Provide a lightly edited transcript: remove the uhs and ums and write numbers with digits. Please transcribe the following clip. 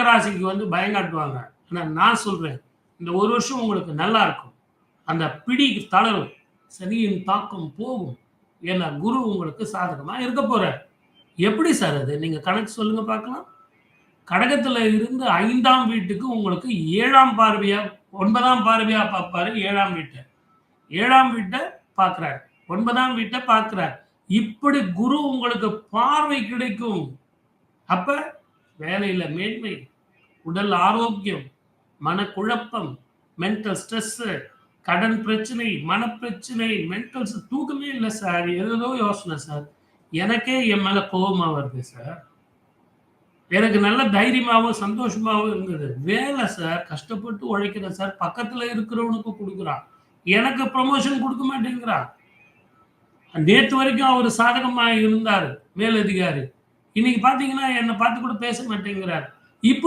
கடகராசிக்கு வந்து பயங்காட்டுவாங்க. ஆனா நான் சொல்றேன், இந்த 1 வருஷம் உங்களுக்கு நல்லா இருக்கும். அந்த பிடி தளரும். சனியின் தாக்கம் போகும். ஏன்னா குரு உங்களுக்கு சாதகமா இருக்க போறார். எப்படி சார் அது? நீங்க கணக்கு சொல்லுங்க பார்க்கலாம். கடகத்துல இருந்து 5ஆம் வீட்டுக்கு உங்களுக்கு 7ஆம் பார்வையா, 9ஆம் பார்வையா பார்ப்பாரு 7ஆம் வீட்ட. 7ஆம் வீட்ட பார்க்கிறார். 9ஆம் வீட்ட பார்க்கிறார். இப்படி குரு உங்களுக்கு பார்வை கிடைக்கும். அப்ப வேலையில மேன்மை, உடல் ஆரோக்கியம், மனக்குழப்பம், மென்டல் ஸ்ட்ரெஸ், கடன் பிரச்சனை, மனப்பிரச்சனை, தூக்கமே இல்ல சார். ஏதேதோ யோசனை சார். எனக்கே என் மேல கோவமா வருது சார். எனக்கு நல்ல தைரியமாவும், சந்தோஷமாவும் இருந்தது. வேலை சார், கஷ்டப்பட்டு உழைக்கிறேன் சார். பக்கத்துல இருக்கிறவனுக்கு குடுக்குறான். எனக்கு புரமோஷன் குடுக்க மாட்டேங்கிறான். நேத்து வரைக்கும் அவரு சாதகமா இருந்தாரு, மேலதிகாரி. இன்னைக்கு பார்த்தீங்கன்னா, என்ன பார்த்து கூட பேச மாட்டேங்கிறார். இப்படி